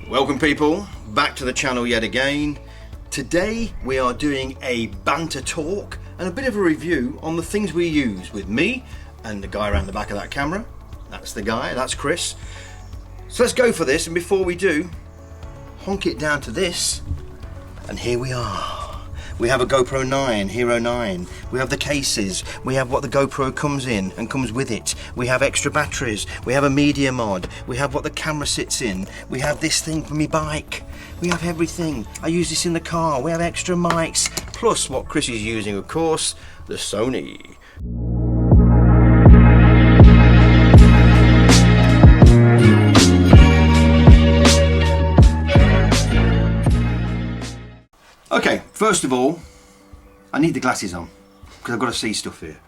Welcome people, back to the channel yet again. Today we are doing a banter talk and a bit of a review on the things we use with me and the guy around the back of that camera. That's the guy, that's Chris. So let's go for this, and before we do, honk it down to this, and here we are. We have a GoPro 9, Hero 9. We have the cases. We have what the GoPro comes in and comes with it. We have extra batteries. We have a media mod. We have what the camera sits in. We have this thing for me bike. We have everything. I use this in the car. We have extra mics. Plus what Chris is using, of course, the Sony. Okay, first of all, I need the glasses on because I've got to see stuff here.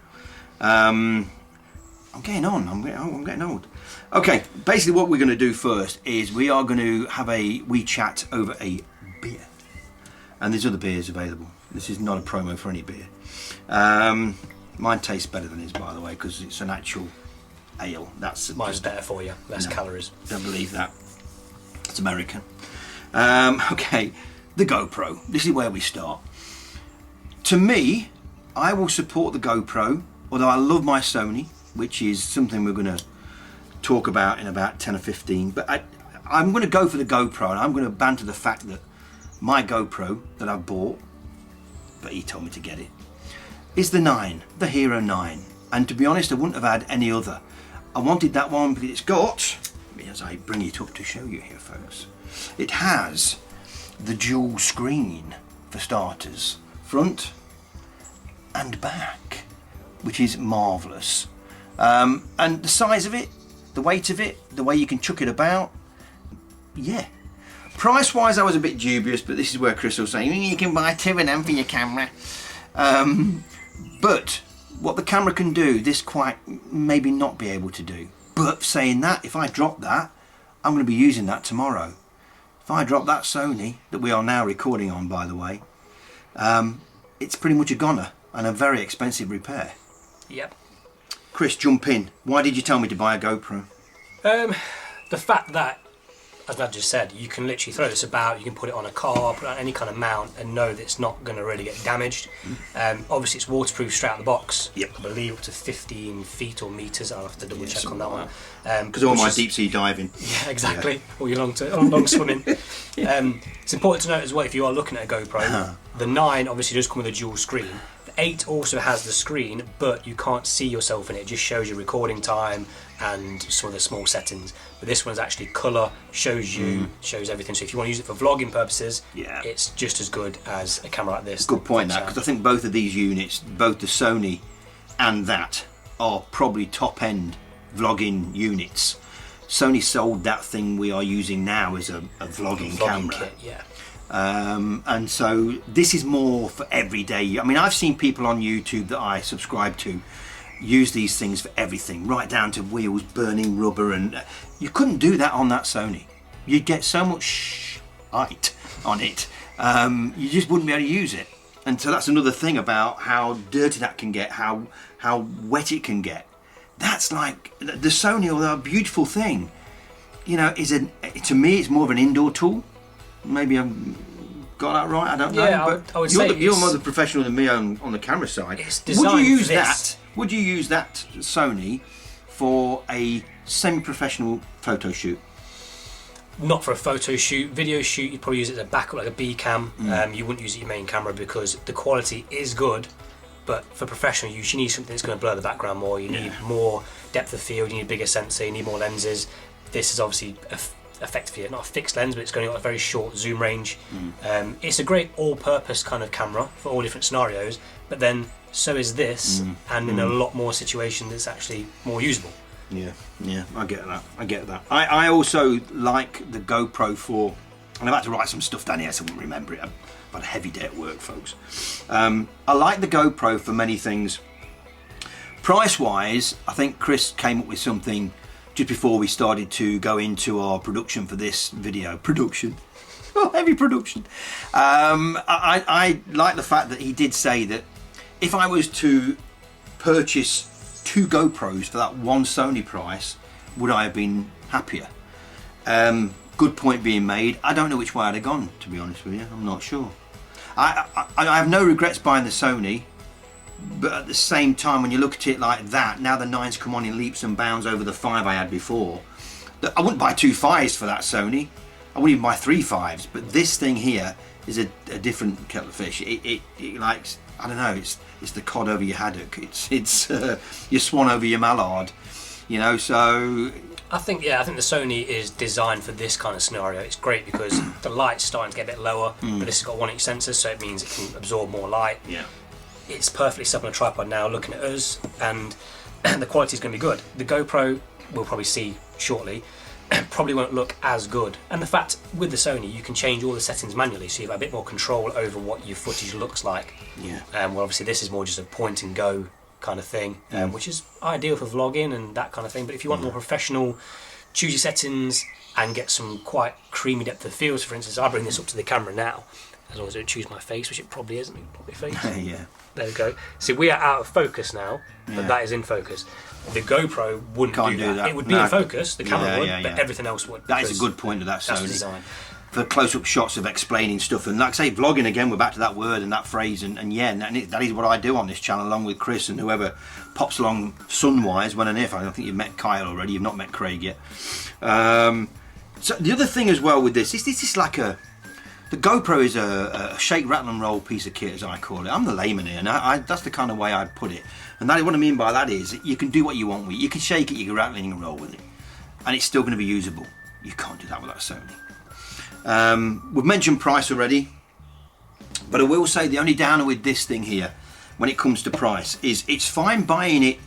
I'm getting on. I'm getting old. Okay, basically what we're going to do first is we are going to have a wee chat over a beer, and there's other beers available. This is not a promo for any beer. Mine tastes better than his, by the way, because it's an actual ale. Mine's better for you. Less calories. Don't believe that. It's American. Okay. The GoPro. This is where we start. To me, I will support the GoPro, although I love my Sony, which is something we're going to talk about in about 10 or 15. But I'm going to go for the GoPro, and I'm going to banter the fact that my GoPro that I bought, but he told me to get it, is the 9, the Hero 9. And to be honest, I wouldn't have had any other. I wanted that one because it's got, as I bring it up to show you here, folks, it has the dual screen for starters, front and back, which is marvellous. And the size of it, the weight of it, the way you can chuck it about, yeah. Price wise I was a bit dubious, but this is where Chris was saying you can buy 2 of them for your camera. But what the camera can do, this quite maybe not be able to do. But saying that, if I drop that, I'm going to be using that tomorrow. If I drop that Sony, that we are now recording on, by the way, it's pretty much a goner and a very expensive repair. Yep. Chris, jump in. Why did you tell me to buy a GoPro? The fact that, as I just said, you can literally throw this about, you can put it on a car, put it on any kind of mount and know that it's not going to really get damaged. Obviously it's waterproof straight out of the box. Yep. I believe up to 15 feet or metres, I'll have to double check on that one. Because all my deep sea diving. Yeah, exactly. Yeah. All your long swimming. It's important to note as well, if you are looking at a GoPro, the 9 obviously does come with a dual screen. The 8 also has the screen, but you can't see yourself in it. It just shows your recording time and some of the small settings. But this one's actually colour, shows you, shows everything. So if you want to use it for vlogging purposes, it's just as good as a camera like this. Good point, that, because I think both of these units, both the Sony and that, are probably top-end vlogging units. Sony sold that thing we are using now as a vlogging camera. Kit, yeah. And so this is more for everyday. I mean, I've seen people on YouTube that I subscribe to use these things for everything, right down to wheels burning rubber, and you couldn't do that on that Sony. You'd get so much shite on it, you just wouldn't be able to use it. And so that's another thing about how dirty that can get, how wet it can get. That's like the Sony, although a beautiful thing, you know, to me it's more of an indoor tool. Maybe I've got that right, I don't know. Yeah, I would say you're more the professional than me on the camera side. It's designed Would you use for this. Would you use that Sony for a semi-professional photo shoot? Not for a photo shoot. Video shoot, you'd probably use it as a backup, like a B cam. You wouldn't use it as your main camera because the quality is good, but for professional use, you need something that's going to blur the background more. You need more depth of field, you need a bigger sensor, you need more lenses. This is obviously effectively not a fixed lens, but it's going to got a very short zoom range. It's a great all-purpose kind of camera for all different scenarios, but then so is this, and in a lot more situations it's actually more usable. Yeah, I get that. I also like the GoPro for, and I've had to write some stuff down here so I wouldn't remember it. I've had a heavy day at work, folks. I like the GoPro for many things. Price-wise, I think Chris came up with something just before we started to go into our production for this video. Heavy production. I like the fact that he did say that if I was to purchase 2 GoPros for that one Sony price, would I have been happier? good point being made. I don't know which way I'd have gone, to be honest with you. I'm not sure. I have no regrets buying the Sony, but at the same time, when you look at it like that, now the 9's come on in leaps and bounds over the 5 I had before. I wouldn't buy 2 5s for that Sony. I wouldn't even buy 3 5s. But this thing here is a different kettle of fish. It likes, I don't know, it's the cod over your haddock. It's your swan over your mallard. You know, so I think the Sony is designed for this kind of scenario. It's great because the light's starting to get a bit lower, but this has got 1-inch sensors, so it means it can absorb more light. Yeah, it's perfectly set on a tripod now, looking at us, and the quality is going to be good. The GoPro, we'll probably see shortly, probably won't look as good. And the fact with the Sony, you can change all the settings manually, so you have a bit more control over what your footage looks like. Yeah. Well, obviously this is more just a point and go kind of thing, which is ideal for vlogging and that kind of thing. But if you want more professional, choose your settings and get some quite creamy depth of field. So for instance, I bring this up to the camera now, as long as I don't choose my face, which it probably isn't. Probably face. Yeah. There we go. See, we are out of focus now, but that is in focus. The GoPro wouldn't do that. It would be in focus, the camera would, but everything else would. That is a good point of that Sony. That's the design. For close-up shots of explaining stuff, and like I say, vlogging again, we're back to that word and that phrase, and that is what I do on this channel, along with Chris and whoever pops along Sunwise when and if. I don't think you've met Kyle already, you've not met Craig yet. So the other thing as well with this is like the GoPro is a shake, rattle and roll piece of kit, as I call it. I'm the layman here, and that's the kind of way I put it. And that, what I mean by that is you can do what you want with it. You can shake it, you can rattle and roll with it, and it's still going to be usable. You can't do that with that Sony. We've mentioned price already, but I will say the only downer with this thing here when it comes to price is it's fine buying it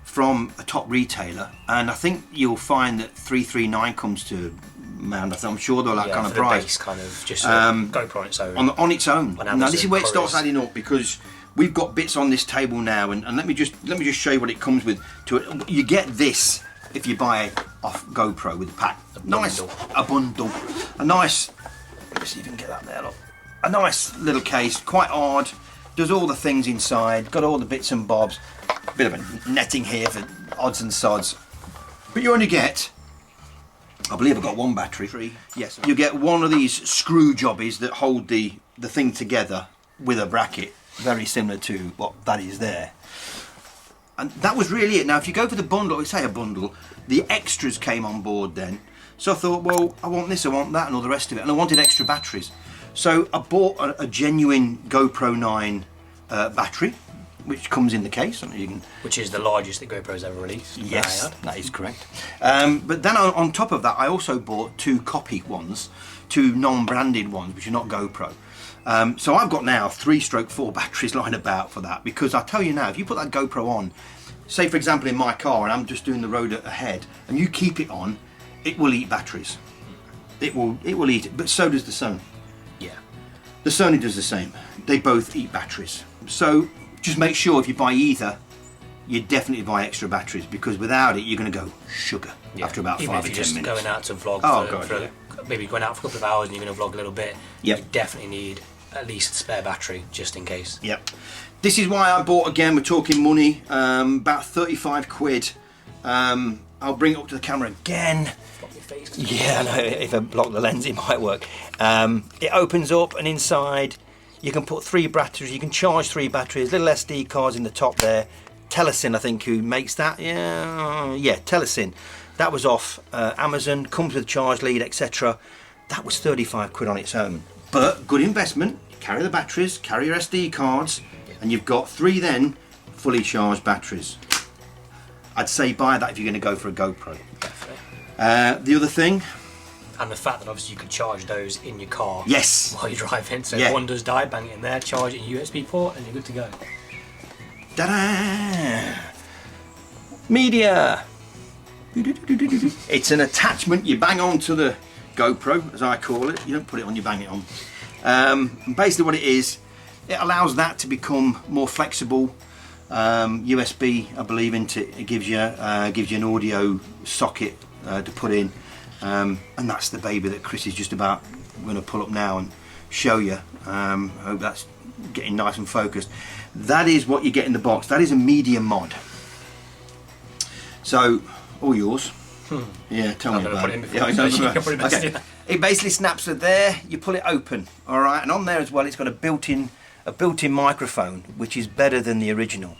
from a top retailer, and I think you'll find that 339 comes to around, I'm sure they're that kind of price. Base kind of just GoPro on its own. On its own. On Amazon, now this is where it starts adding up, because we've got bits on this table now, and let me just show you what it comes with. You get this if you buy it off GoPro with the pack. A bundle. A nice, let's see if you can get that there, look. A nice little case, quite hard, does all the things inside, got all the bits and bobs. Bit of a netting here for odds and sods. But you only get, I believe I've got 1 battery. Yes. You get one of these screw jobbies that hold the thing together with a bracket, very similar to what that is there. And that was really it. Now if you go for the bundle, I say a bundle, the extras came on board then. So I thought, well, I want this, I want that, and all the rest of it, and I wanted extra batteries. So I bought a genuine GoPro 9 battery, which comes in the case. Which is the largest that GoPro's ever released. Yes, that is correct. But then on top of that, I also bought 2 copy ones, 2 non-branded ones, which are not GoPro. So I've got now 3/4 batteries lying about for that, because I tell you now, if you put that GoPro on, say for example in my car, and I'm just doing the road ahead, and you keep it on, it will eat batteries. It will eat it, but so does the Sony. Yeah. The Sony does the same. They both eat batteries. So just make sure if you buy either, you definitely buy extra batteries, because without it you're going to go sugar after about 5 or 10 minutes. Even if you're just going out to vlog maybe going out for a couple of hours and you're going to vlog a little bit, you definitely need at least a spare battery just in case. Yep. This is why I bought, again, we're talking money, about 35 quid. I'll bring it up to the camera again. Yeah, I know, if I block the lens it might work. It opens up, and inside you can put 3 batteries, you can charge 3 batteries, little SD cards in the top there. Telesin, I think, who makes that. Yeah, Telesin. That was off Amazon, comes with charge lead, etc. That was 35 quid on its own. But good investment. Carry the batteries, carry your SD cards, and you've got 3 then fully charged batteries. I'd say buy that if you're going to go for a GoPro. Definitely. The other thing, and the fact that obviously you could charge those in your car while you're driving, so if one does die, bang it in there, charge it in USB port, and you're good to go. Ta-da! Media! It's an attachment you bang onto the GoPro, as I call it. You don't put it on, you bang it on. Basically what it is, it allows that to become more flexible. USB, I believe, it gives you an audio socket to put in, and that's the baby that Chris is just about going to pull up now and show you. I hope that's getting nice and focused. That is what you get in the box. That is a media mod. So all yours. Yeah, tell me I've never about put it in it. before, Yeah, I so know, you can right. probably best do Okay. that. It basically snaps it there. You pull it open. All right, and on there as well, it's got a built-in microphone, which is better than the original.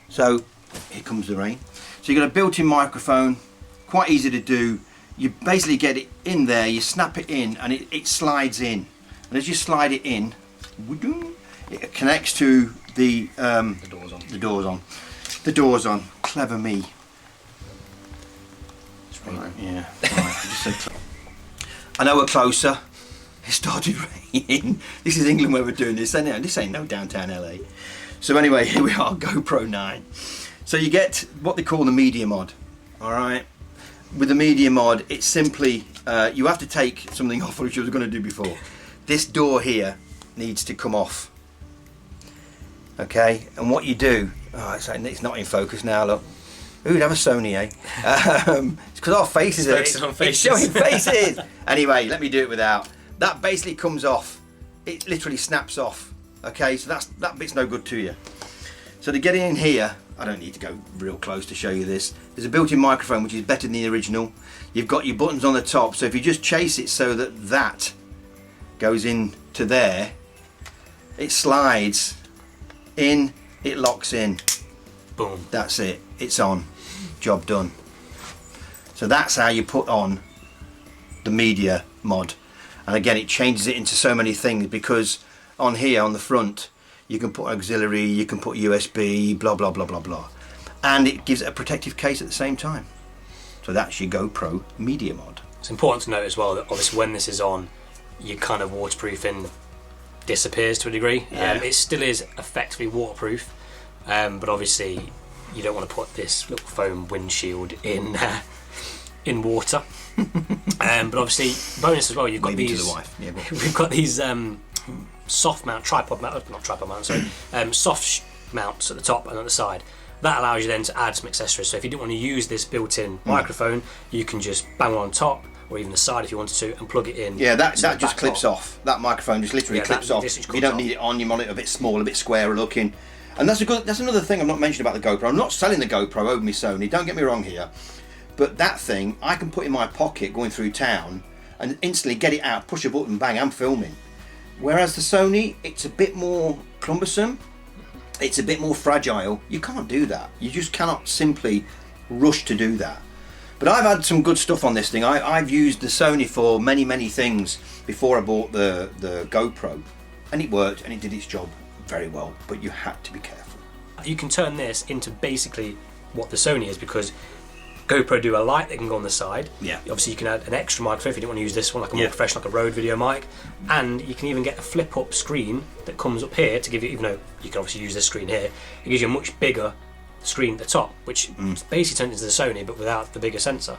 So here comes the rain. So you've got a built-in microphone, quite easy to do. You basically get it in there, you snap it in, and it slides in. And as you slide it in, it connects to the door's on. The door's on. The door's on. Clever me. It's raining. Right, yeah. Right, just so I know we're closer. It started raining. This is England where we're doing this, isn't it? This ain't no downtown LA. So anyway, here we are, GoPro 9. So you get what they call the media mod. All right. With the media mod, it's simply you have to take something off, which I was going to do before. This door here needs to come off. Okay, and what you do? Oh, it's not in focus now. Look, who'd have a Sony, eh? It's because our faces are. Focusing on faces. It's showing faces. Anyway, let me do it without. That basically comes off. It literally snaps off. Okay, so that bit's no good to you. So to get in here, I don't need to go real close to show you this. There's a built-in microphone which is better than the original. You've got your buttons on the top, so if you just chase it so that goes in to there, it slides in, it locks in. Boom. That's it. It's on. Job done. So that's how you put on the media mod. And again, it changes it into so many things, because on here on the front you can put auxiliary, you can put USB, blah blah blah blah blah, and it gives it a protective case at the same time. So that's your GoPro media mod. It's important to note as well that obviously when this is on, your kind of waterproofing disappears to a degree. Yeah. It still is effectively waterproof, but obviously you don't want to put this little foam windshield in water. But obviously, bonus as well, you've got Maybe these. to the wife. Yeah, go on. We've got these soft mount, tripod mount, not tripod mount, sorry, soft mounts at the top and at the side. That allows you then to add some accessories. So if you didn't want to use this built-in microphone, you can just bang one on top, or even the side if you wanted to, and plug it in. Yeah, that to the just back clips top. off. That microphone just literally Yeah, clips that off. literally If comes you don't off. need it on, you want it a bit smaller, a bit squarer looking. And that's another thing I've not mentioned about the GoPro. I'm not selling the GoPro over my Sony, don't get me wrong here. But that thing, I can put in my pocket going through town and instantly get it out, push a button, bang, I'm filming. Whereas the Sony, it's a bit more cumbersome, it's a bit more fragile. You can't do that. You just cannot simply rush to do that. But I've had some good stuff on this thing. I've used the Sony for many, many things before I bought the GoPro. And it worked and it did its job very well. But you had to be careful. You can turn this into basically what the Sony is, because GoPro do a light that can go on the side. Yeah. Obviously, you can add an extra microphone if you don't want to use this one, like a more Yeah. professional, like a Rode video mic. And you can even get a flip-up screen that comes up here to give you, even though you can obviously use this screen here, it gives you a much bigger screen at the top, which basically turns into the Sony, but without the bigger sensor.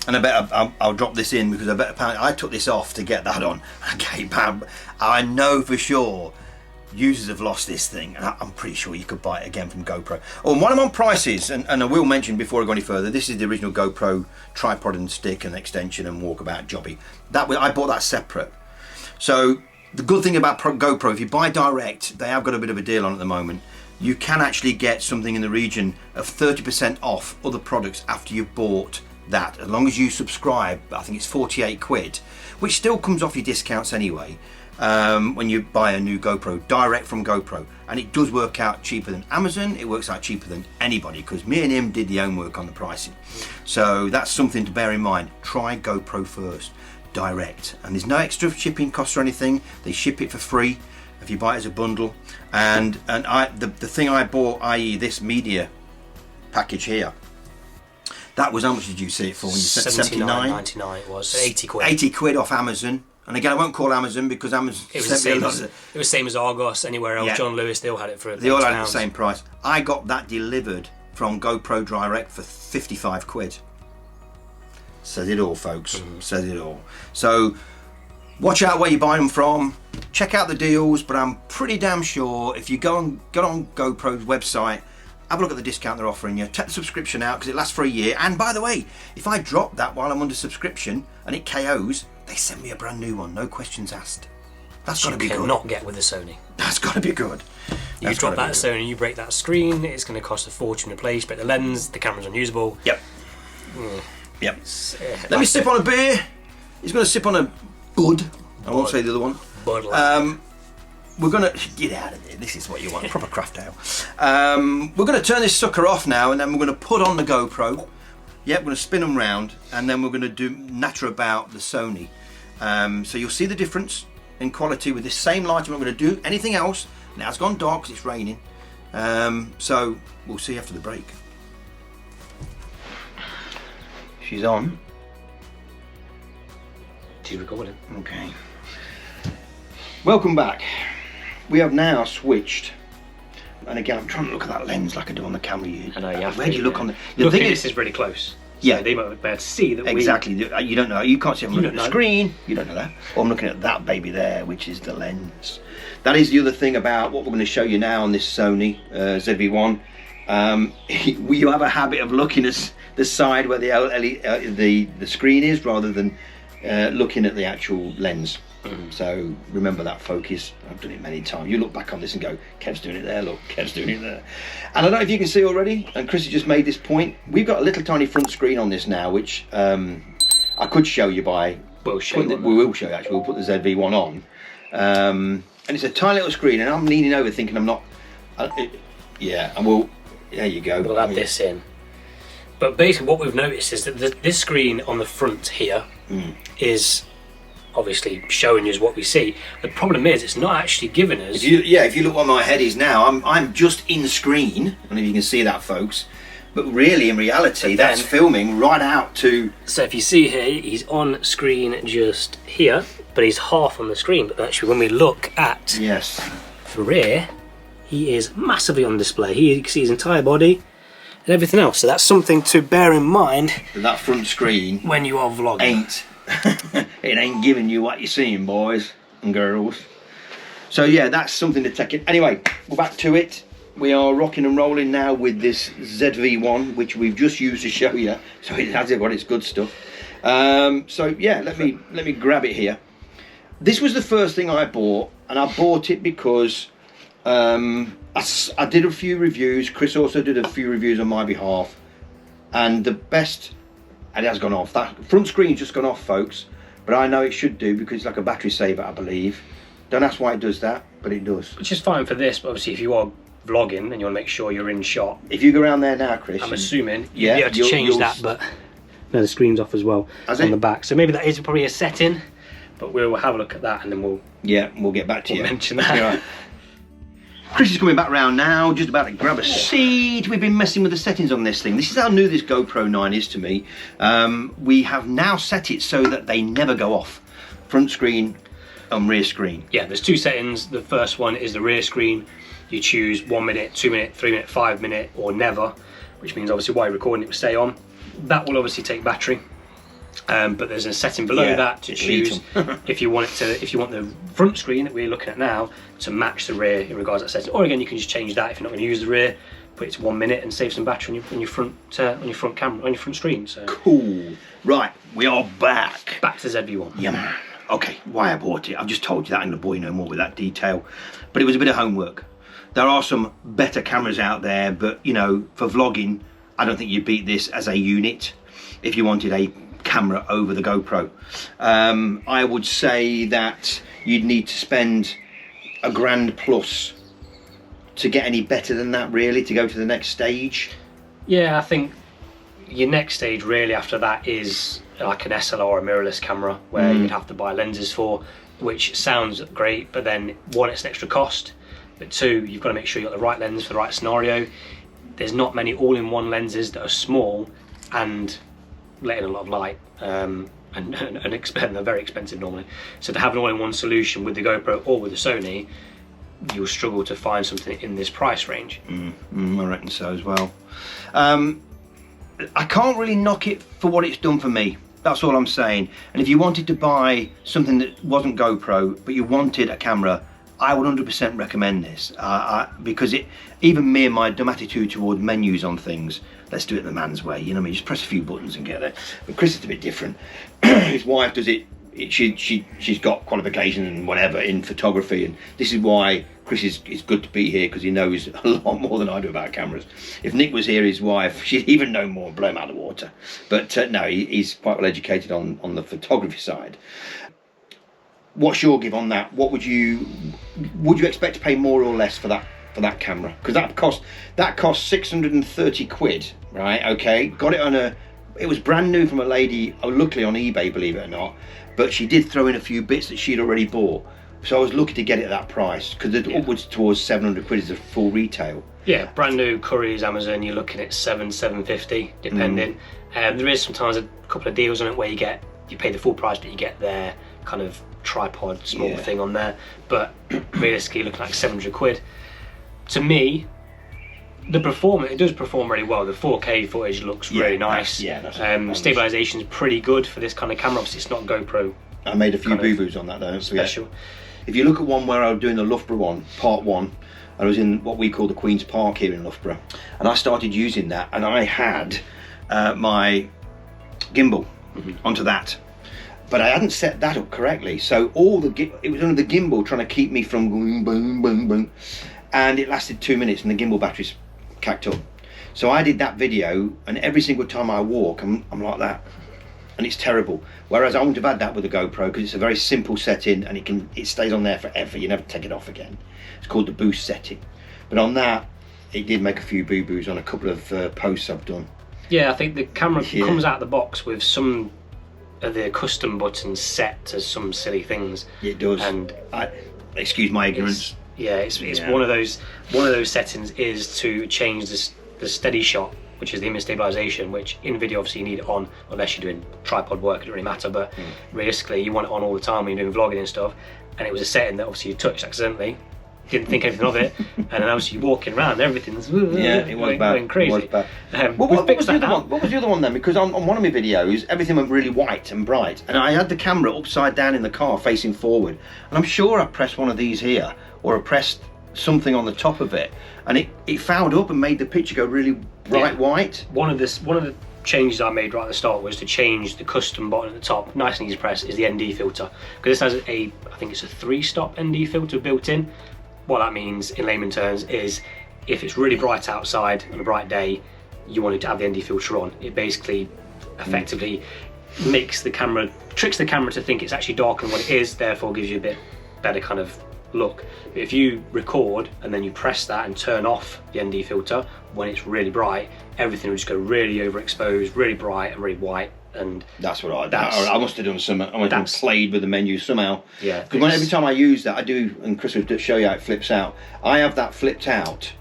And I bet I'll drop this in, because I bet apparently I took this off to get that on. Okay, bam. I know for sure users have lost this thing, and I'm pretty sure you could buy it again from GoPro. Oh, and while I'm on prices, and I will mention before I go any further, this is the original GoPro tripod and stick and extension and walkabout jobby. I bought that separate. So the good thing about GoPro, if you buy direct, they have got a bit of a deal on at the moment. You can actually get something in the region of 30% off other products after you've bought that, as long as you subscribe. I think it's 48 quid, which still comes off your discounts anyway. When you buy a new GoPro direct from GoPro, and it does work out cheaper than Amazon. It works out cheaper than anybody, because me and him did the homework on the pricing. So that's something to bear in mind. Try GoPro first, direct, and there's no extra shipping costs or anything. They ship it for free if you buy it as a bundle. And the thing I bought, i.e. this media package here, that was, how much did you see it for when you said 79.99 it was, 80 quid. 80 quid off Amazon. And again, I won't call Amazon, because Amazon It was the sent me same a lot as, it was same as Argos, anywhere else. Yeah. John Lewis, they all had it for They all had it at £80. the same price. I got that delivered from GoPro Direct for 55 quid. Says it all, folks. Says it all. So watch out where you buy them from. Check out the deals, but I'm pretty damn sure if you get on GoPro's website, have a look at the discount they're offering you. Take the subscription out, because it lasts for a year. And by the way, if I drop that while I'm under subscription and it KOs, they send me a brand new one, no questions asked. That's got to be good. Cannot get with the Sony. That's got to be good. You That's drop gotta that be good. Sony, you break that screen, it's going to cost a fortune to replace, but the lens, the camera's unusable. Yep. Yep. Let me sip on a beer. He's going to sip on a bud. I won't say the other one. Bud Light. We're going to get out of there. This is what you want, proper craft ale. We're going to turn this sucker off now, and then we're going to put on the GoPro. Yep, we're going to spin them round, and then we're going to do natter about the Sony. So you'll see the difference in quality with this same light. I'm not going to do anything else. Now it's gone dark because it's raining. So we'll see after the break. She's on. She's recording. Okay. Welcome back. We have now switched. And again, I'm trying to look at that lens like I do on the camera. I know, you have Where to, do you look yeah. on the... Look, this is really close. Yeah. So they might be able to see that Exactly. You don't know. You can't see. I'm looking at the know. screen. You don't know that. Or I'm looking at that baby there, which is the lens. That is the other thing about what we're going to show you now on this Sony ZV1. You have a habit of looking at the side where the screen is rather than looking at the actual lens. So remember that focus. I've done it many times. You look back on this and go, Kev's doing it there, look, Kev's doing it there. And I don't know if you can see already, and Chris has just made this point, we've got a little tiny front screen on this now, which I could show you by... We'll show you. We will show you actually, we'll put the ZV1 on. And it's a tiny little screen, and I'm leaning over thinking I'm not... yeah, and we'll... There you go. We'll add this in. But basically what we've noticed is that this screen on the front here is obviously showing us what we see. The problem is it's not actually giving us... If you look where my head is now, I'm just in screen. I don't know if you can see that, folks. But really, in reality, that's filming right out to... So if you see here, he's on screen just here, but he's half on the screen. But actually when we look at the rear, he is massively on display. You can see his entire body and everything else. So that's something to bear in mind. That front screen when you are vlogging. It ain't giving you what you're seeing, boys and girls. So yeah, that's something to take in. Anyway, we're back to it. We are rocking and rolling now with this ZV1, which we've just used to show you. So it has got its good stuff. So yeah, let me grab it here. This was the first thing I bought, and I bought it because I did a few reviews. Chris also did a few reviews on my behalf, and the best... And it has gone off. That front screen's just gone off, folks. But I know it should do because it's like a battery saver, I believe. Don't ask why it does that, but it does. Which is fine for this, but obviously if you are vlogging and you want to make sure you're in shot. If you go around there now, Chris... I'm assuming you'll be able to change that, but... No, the screen's off as well on the back. So maybe that is probably a setting, but we'll have a look at that and then we'll... Yeah, we'll get back to you. Mention that. Right. Chris is coming back round now, just about to grab a seat. We've been messing with the settings on this thing. This is how new this GoPro 9 is to me. We have now set it so that they never go off. Front screen and rear screen. Yeah, there's two settings. The first one is the rear screen. You choose 1 minute, 2 minute, 3 minute, 5 minute, or never, which means obviously while you're recording it will stay on. That will obviously take battery. But there's a setting below that to choose if you want the front screen that we're looking at now to match the rear in regards to that setting. Or again, you can just change that if you're not going to use the rear, put it to 1 minute and save some battery on your front camera, on your front screen. So cool. Right, we are back. Back to ZV1. Yeah, man. Okay, why I bought it. I've just told you that. I'm going to bore you no more with that detail. But it was a bit of homework. There are some better cameras out there, but you know, for vlogging, I don't think you beat this as a unit. If you wanted a camera over the GoPro, I would say that you'd need to spend $1,000 plus to get any better than that, really, to go to the next stage. Yeah, I think your next stage really after that is like an SLR or a mirrorless camera where you'd have to buy lenses for, which sounds great, but then one, it's an extra cost, but two, you've got to make sure you've got the right lens for the right scenario. There's not many all-in-one lenses that are small and letting a lot of light and they're very expensive normally. So to have an all-in-one solution with the GoPro or with the Sony, you'll struggle to find something in this price range. I reckon so as well. I can't really knock it for what it's done for me. That's all I'm saying. And if you wanted to buy something that wasn't GoPro, but you wanted a camera, I would 100% recommend this. Because even me and my dumb attitude towards menus on things, let's do it the man's way. You know what I mean? Just press a few buttons and get there. But Chris is a bit different. His wife does it. She's got qualifications and whatever in photography, and this is why Chris is good to be here because he knows a lot more than I do about cameras. If Nick was here, his wife, she'd even know more, blow him out of the water. But no, he's quite well educated on the photography side. What's your give on that? What would you expect to pay more or less for that camera? Because that cost 630 quid, right? Okay, got it it was brand new from a lady, luckily on eBay, believe it or not, but she did throw in a few bits that she'd already bought. So I was lucky to get it at that price, because upwards towards 700 quid is a full retail. Yeah, brand new Curry's, Amazon, you're looking at 750 depending. There is sometimes a couple of deals on it where you pay the full price, but you get their kind of tripod small thing on there. But realistically, you're looking like 700 quid. To me, it does perform really well. The 4K footage looks really nice. Stabilization is pretty good for this kind of camera. Obviously, it's not GoPro. I made a few boo-boos on that though. Special. If you look at one where I was doing the Loughborough one, part 1, I was in what we call the Queen's Park here in Loughborough, and I started using that, and I had my gimbal onto that, but I hadn't set that up correctly. So it was only the gimbal trying to keep me from going boom, boom, boom, and it lasted 2 minutes, and the gimbal battery's cacked up. So I did that video, and every single time I walk, I'm like that. And it's terrible. Whereas I wouldn't have had that with a GoPro because it's a very simple setting and it stays on there forever. You never take it off again. It's called the boost setting. But on that, it did make a few boo-boos on a couple of posts I've done. Yeah, I think the camera comes out of the box with some of the custom buttons set to some silly things. It does. And excuse my ignorance. It's one of those settings is to change the steady shot, which is the image stabilization, which in video obviously you need it on unless you're doing tripod work. It doesn't really matter, but realistically you want it on all the time when you're doing vlogging and stuff. And it was a setting that obviously you touched accidentally, didn't think anything of it, and then obviously you're walking around, everything's it was bad. Going crazy. It was bad. What was the other one then? Because on one of my videos everything went really white and bright, and I had the camera upside down in the car facing forward, and I'm sure I pressed one of these here, or I pressed something on the top of it, and it fouled up and made the picture go really bright white. One of the changes I made right at the start was to change the custom button at the top, nice and easy to press, is the ND filter, because this has I think it's a 3-stop ND filter built in. What that means in layman terms is if it's really bright outside on a bright day, you want it to have the ND filter on. It basically effectively tricks the camera to think it's actually darker than what it is, therefore gives you a bit better kind of look. But if you record and then you press that and turn off the ND filter when it's really bright, everything will just go really overexposed, really bright and really white. And that's what I must have done something. I must have played with the menu somehow. Yeah. Because every time I use that, I do, and Chris will show you how it flips out. I have that flipped out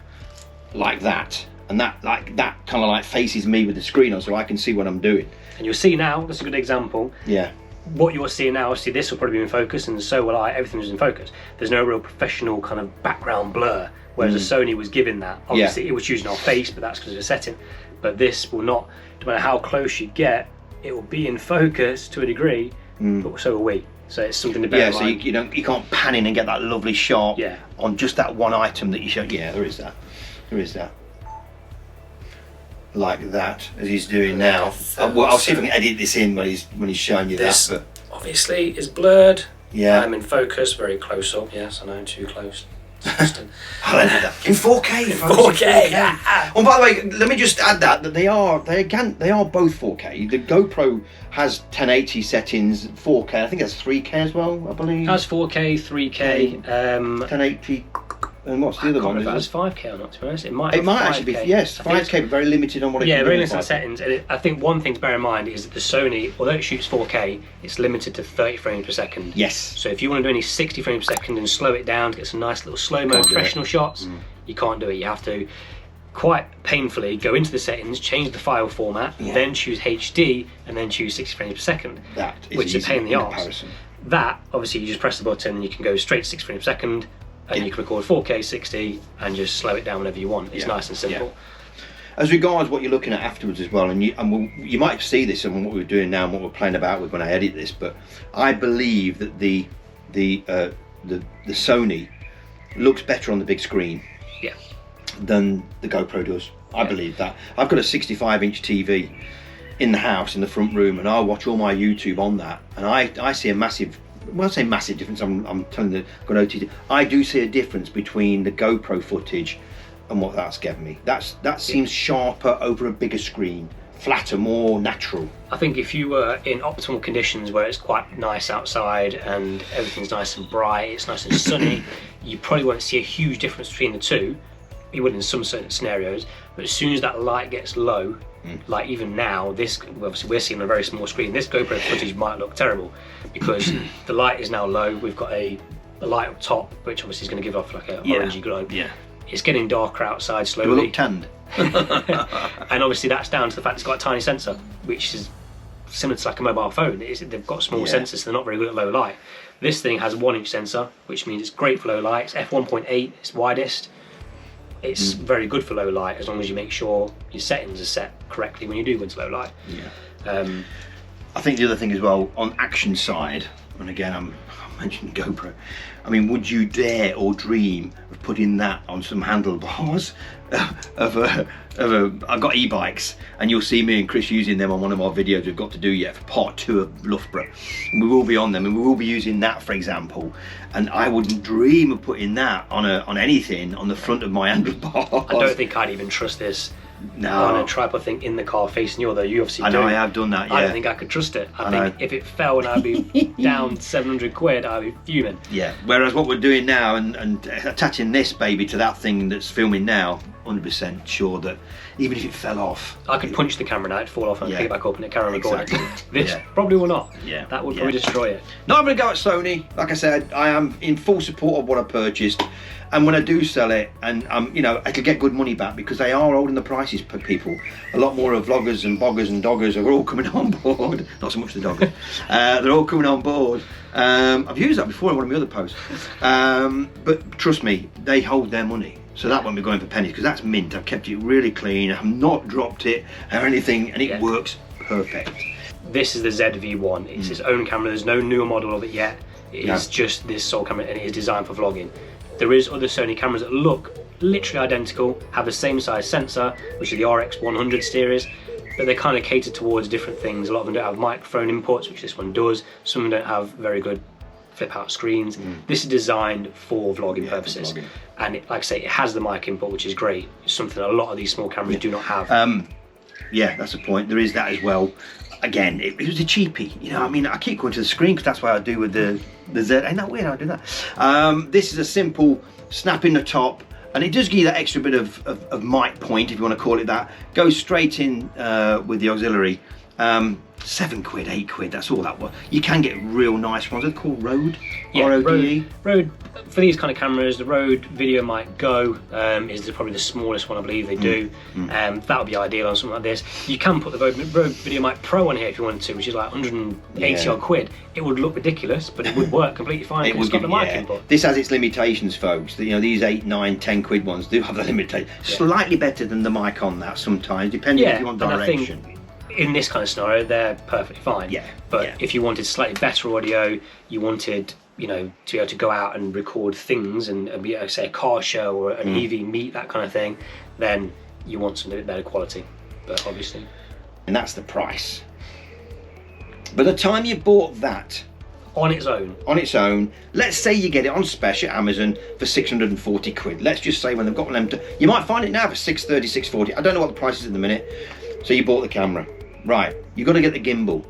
like that, and that kind of like faces me with the screen on, so I can see what I'm doing. And you'll see now. That's a good example. Yeah. What you're seeing now, obviously this will probably be in focus, and so will I. Everything is in focus. There's no real professional kind of background blur, whereas a Sony was given that. Obviously it was using our face, but that's because of the setting. But this will not, no matter how close you get, it will be in focus to a degree, but so will we. So it's something to bear in mind. So you can't pan in and get that lovely shot on just that one item that you show. Yeah, there is that. Like that, as he's doing now. I'll see if I can edit this in when he's showing you this that. But obviously is blurred. Yeah. I'm in focus, very close up. Yes, I know, too close. I'll edit that in 4K. In 4K. Oh, by the way, let me just add that they are both 4K. The GoPro has 1080 settings, 4K. I think that's 3K as well, I believe. It has 4K, 3K, 1080. And what's the other one? If that's 5K or not, to be honest. It might actually be, yes, 5K, but very limited on what it can do. Yeah, very limited settings. And I think one thing to bear in mind is that the Sony, although it shoots 4K, it's limited to 30 frames per second. Yes. So if you want to do any 60 frames per second and slow it down to get some nice little slow-mo professional shots, you can't do it. You have to quite painfully go into the settings, change the file format, then choose HD, and then choose 60 frames per second. That is which is a pain in the arse. Comparison. That, obviously, you just press the button and you can go straight to 60 frames per second, and you can record 4K 60 and just slow it down whenever you want. It's nice and simple. As regards what you're looking at afterwards as well, and you might see this in what we're doing now and what we're playing about with when I edit this, but I believe that the Sony looks better on the big screen than the GoPro does. I believe that. I've got a 65-inch TV in the house in the front room, and I watch all my YouTube on that, and I see a massive well, I say massive difference. I'm telling you, got OTT. I do see a difference between the GoPro footage and what that's given me. That seems sharper over a bigger screen, flatter, more natural. I think if you were in optimal conditions where it's quite nice outside and everything's nice and bright, it's nice and sunny, you probably won't see a huge difference between the two. You would in some certain scenarios, but as soon as that light gets low, like even now, this obviously we're seeing on a very small screen, this GoPro footage might look terrible because the light is now low. We've got a light up top, which obviously is going to give off like a orangey glow. Yeah. It's getting darker outside slowly. Do I look tanned? And obviously that's down to the fact it's got a tiny sensor, which is similar to like a mobile phone. They've got small sensors, so they're not very good at low light. This thing has a 1-inch sensor, which means it's great for low light. It's f1.8, it's widest. It's very good for low light as long as you make sure your settings are set correctly when you do go into low light. Yeah. I think the other thing as well, on action side, and again I'm mentioning GoPro, I mean, would you dare or dream of putting that on some handlebars I've got e-bikes, and you'll see me and Chris using them on one of our videos we've got to do yet for part 2 of Loughborough. And we will be on them, and we will be using that, for example. And I wouldn't dream of putting that on anything on the front of my handlebars. I don't think I'd even trust this No. on a tripod thing in the car facing you, although you obviously I know, do. I have done that, yeah. I don't think I could trust it. I think know. if it fell and I'd be down 700 quid, I'd be fuming. Yeah, whereas what we're doing now and attaching this baby to that thing that's filming now, 100% sure that even if it fell off, I could punch the camera now, it'd fall off and I'd pick it back up and it carry on recording. Exactly. This probably will not. Yeah. That would probably destroy it. Not having a go at Sony. Like I said, I am in full support of what I purchased, and when I do sell it, and you know, I could get good money back because they are holding the prices per people. A lot more of vloggers and boggers and doggers are all coming on board. Not so much the doggers. They're all coming on board. I've used that before in one of my other posts. But trust me, they hold their money. So that won't be going for pennies because that's mint. I've kept it really clean. I've not dropped it or anything, and it works perfect. This is the ZV1. It's its own camera. There's no newer model of it yet. It is just this sole camera, and it is designed for vlogging. There is other Sony cameras that look literally identical, have the same size sensor, which are the RX100 series, but they kind of cater towards different things. A lot of them don't have microphone inputs, which this one does. Some of them don't have very good flip out screens. This is designed for vlogging purposes, and like I say, it has the mic input, which is great. It's something a lot of these small cameras do not have. Yeah, that's the point. There is that as well. Again, it was a cheapie. You know, I mean, I keep going to the screen because that's what I do with the Z. Ain't that weird? I do that. This is a simple snap in the top, and it does give you that extra bit of mic point, if you want to call it that. Goes straight in with the auxiliary. 7 quid, 8 quid, that's all that was. You can get real nice ones. They're called Rode, R-O-D-E. Rode, for these kind of cameras, the Rode Video Mic Go is probably the smallest one I believe they do. That would be ideal on something like this. You can put the Rode Video Mic Pro on here if you wanted to, which is like 180 odd quid. It would look ridiculous, but it would work completely fine. It's got the mic input. This has its limitations, folks. You know, these 8, 9, 10 quid ones do have the limitation. Slightly better than the mic on that sometimes, depending if you want direction. I think in this kind of scenario, they're perfectly fine. But if you wanted slightly better audio, you wanted, you know, to be able to go out and record things and be, say, a car show or an EV meet, that kind of thing, then you want something a bit better quality. But obviously, and that's the price. By the time you bought that on its own, let's say you get it on special at Amazon for 640 quid. Let's just say when they've got them to, you might find it now for 630, 640. I don't know what the price is at the minute. So you bought the camera. Right, you've got to get the gimbal.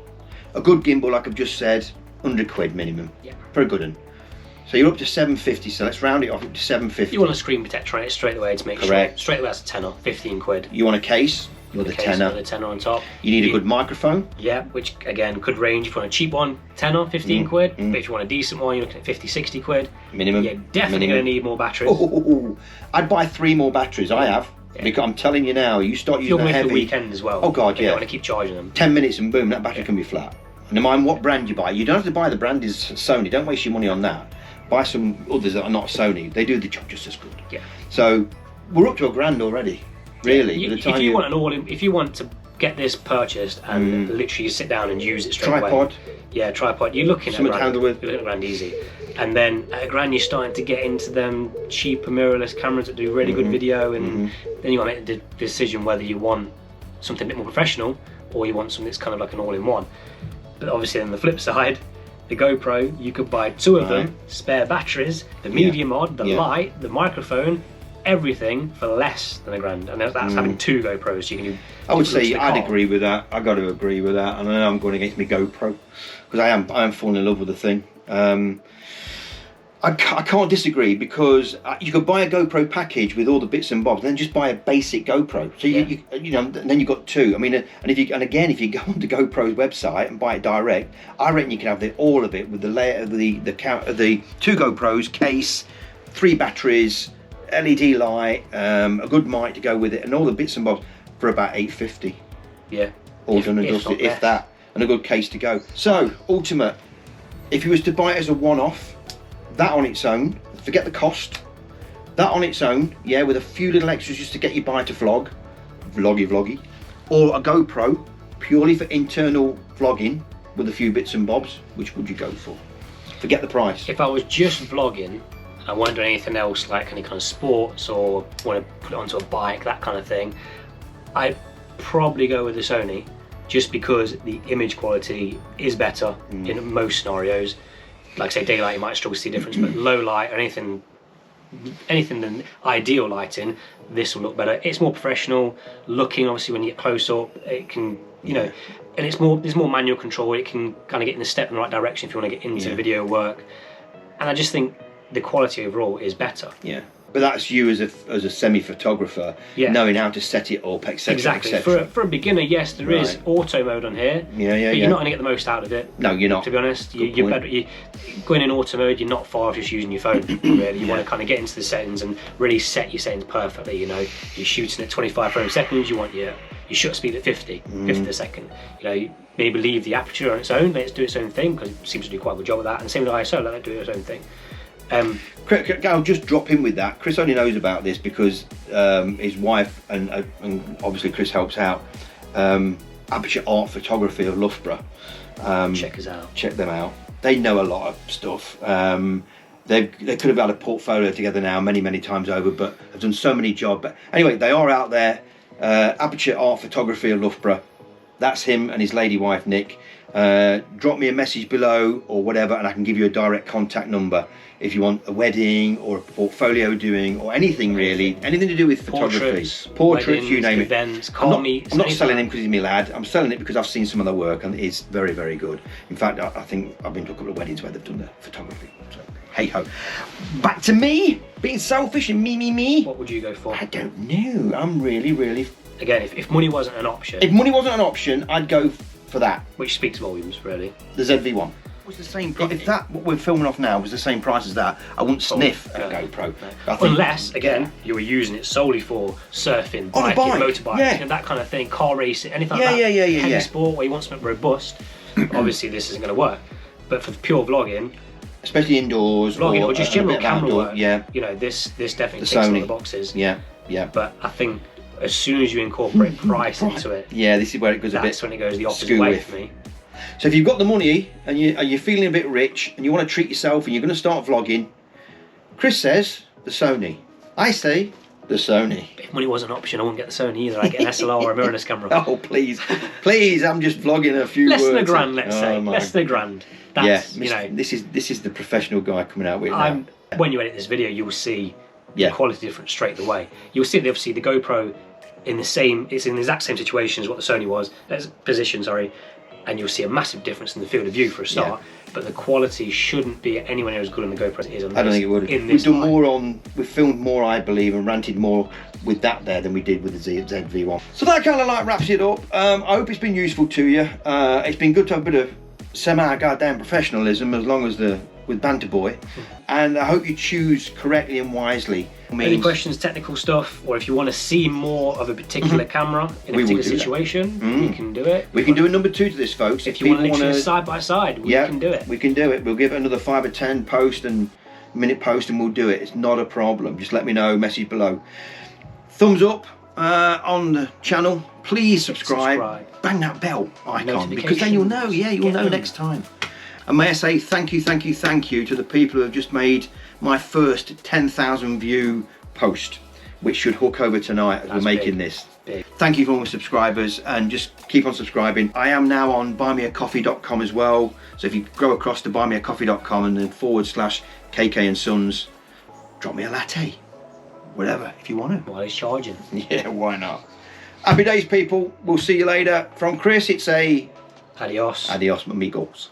A good gimbal, like I've just said, 100 quid minimum. For a good one. So you're up to 750, so let's round it off up to 750. You want a screen protector on it straight away to make sure. Straight away that's a tenner, 15 quid. You want a case with a tenner. With a tenner on top. You need a good microphone. Yeah, which again could range. If you want a cheap one, tenner, 15 quid. But if you want a decent one, you're looking at 50, 60 quid. Minimum. You're definitely going to need more batteries. I'd buy 3 more batteries, I have. Because I'm telling you now, you start using the heavy... for the weekend as well. Oh God, You don't want to keep charging them. 10 minutes and boom, that battery can be flat. No matter what brand you buy, you don't have to buy the brand is Sony. Don't waste your money on that. Buy some others that are not Sony. They do the job just as good. So we're up to £1,000 already. Really. If you want an all-in, if you want to get this purchased and literally sit down and use it straight away. Tripod. Yeah, tripod. You're looking Something at to handle with. You're looking at £1,000 easy. And then at £1,000 you're starting to get into them cheaper mirrorless cameras that do really good video, and then you got to make the decision whether you want something a bit more professional or you want something that's kind of like an all-in-one. But obviously on the flip side, the GoPro, you could buy 2 of them, spare batteries, the media mod, the light, the microphone, everything for less than £1,000, and that's having 2 GoPros. So you can do. I would say I'd agree with that. I got to agree with that, and I know I'm going against my GoPro because I am falling in love with the thing. I can't disagree, because you could buy a GoPro package with all the bits and bobs, and then just buy a basic GoPro. So you know, and then you've got 2. I mean, if you go onto GoPro's website and buy it direct, I reckon you can have all of it with the layer, the count of the 2 GoPros, case, 3 batteries, LED light, a good mic to go with it, and all the bits and bobs for about £850. Yeah. All done and dusted, if that, and a good case to go. So, Ultimate, if you was to buy it as a one-off, that on its own, forget the cost, that on its own, yeah, with a few little extras just to get you by to vloggy, or a GoPro purely for internal vlogging with a few bits and bobs, which would you go for? Forget the price. If I was just vlogging, I won't do anything else like any kind of sports or want to put it onto a bike, that kind of thing, I'd probably go with the Sony, just because the image quality is better in most scenarios. Like say daylight, you might struggle to see a difference, but low light or anything than ideal lighting, this will look better. It's more professional looking. Obviously, when you get close up, it can, you know, and there's more manual control. It can kind of get in the step in the right direction if you want to get into video work. And I just think the quality overall is better. Yeah. But that's you as a semi-photographer, knowing how to set it up, etc. Exactly. For a beginner, yes, there is auto mode on here. But you're not going to get the most out of it. No, you're not. To be honest, you're better. Going in auto mode, you're not far off just using your phone. Really, you want to kind of get into the settings and really set your settings perfectly. You know, you're shooting at 25 frames a second. You want your shutter speed at 50 a second. You know, maybe leave the aperture on its own. Let it do its own thing, because it seems to do quite a good job of that. And same with ISO. Let it do its own thing. I'll just drop in with that. Chris only knows about this because his wife and obviously Chris helps out. Aperture Art Photography of Loughborough. Check us out. Check them out. They know a lot of stuff. They could have had a portfolio together now many times over, but have done so many jobs. But anyway, they are out there. Aperture Art Photography of Loughborough. That's him and his lady wife Nick. Drop me a message below or whatever, and I can give you a direct contact number if you want a wedding or a portfolio doing, or anything really, anything to do with photography, portraits, you name events, it. I'm not selling him because he's my lad. I'm selling it because I've seen some of the work and it's very good. In fact, I think I've been to a couple of weddings where they've done the photography. So hey ho. Back to me being selfish and me. What would you go for? I don't know. I'm really. Again, if money wasn't an option. If money wasn't an option, I'd go for that. Which speaks volumes, really. The ZV1 was the same price. If that, what we're filming off now, was the same price as that, I wouldn't sniff a GoPro. No. Unless, again, you were using it solely for surfing, biking, motorbike, and that kind of thing, car racing, anything like that. Heavy sport where you want something robust. Obviously, this isn't going to work. But for pure vlogging, especially indoors, vlogging or just general camera work, you know, this definitely ticks all the boxes. Yeah. But I think as soon as you incorporate price into it, this is where it goes that's when it goes the opposite way for me. So if you've got the money and you're feeling a bit rich and you want to treat yourself and you're going to start vlogging, Chris says the Sony. I say the Sony. If money was an option, I wouldn't get the Sony either. I'd get an SLR or a mirrorless camera. Oh please, I'm just vlogging a few less words. Less than £1,000, let's say. Less than £1,000. That's, you know, this is the professional guy coming out with it now. When you edit this video, you will see the quality difference straight away. You'll see obviously the GoPro it's in the exact same situation as what the Sony was, position, sorry, and you'll see a massive difference in the field of view for a start. But the quality shouldn't be anywhere near as good on the GoPro as it is on this. I don't think it would. We've filmed more, I believe, and ranted more with that there than we did with the ZV1. So that kind of like wraps it up. I hope it's been useful to you. It's been good to have a bit of semi-goddamn professionalism as long as with Banter Boy, and I hope you choose correctly and wisely. Any questions, technical stuff, or if you want to see more of a particular camera in a particular situation, we can do it. We can do a number 2 to this, folks. If you want to side by side, we can do it. We can do it. We'll give it another 5 or 10 minute post and we'll do it. It's not a problem. Just let me know, message below. Thumbs up on the channel. Please subscribe. Bang that bell icon, because then you'll know. You'll know next time. And may I say thank you to the people who have just made my first 10,000 view post, which should hook over tonight as we're making this. Big. Thank you for all my subscribers, and just keep on subscribing. I am now on buymeacoffee.com as well, so if you go across to buymeacoffee.com and then /KK and Sons, drop me a latte, whatever, if you want to. While he's charging. Yeah, why not? Happy days, people. We'll see you later. From Chris, it's a Adios. adios, amigos.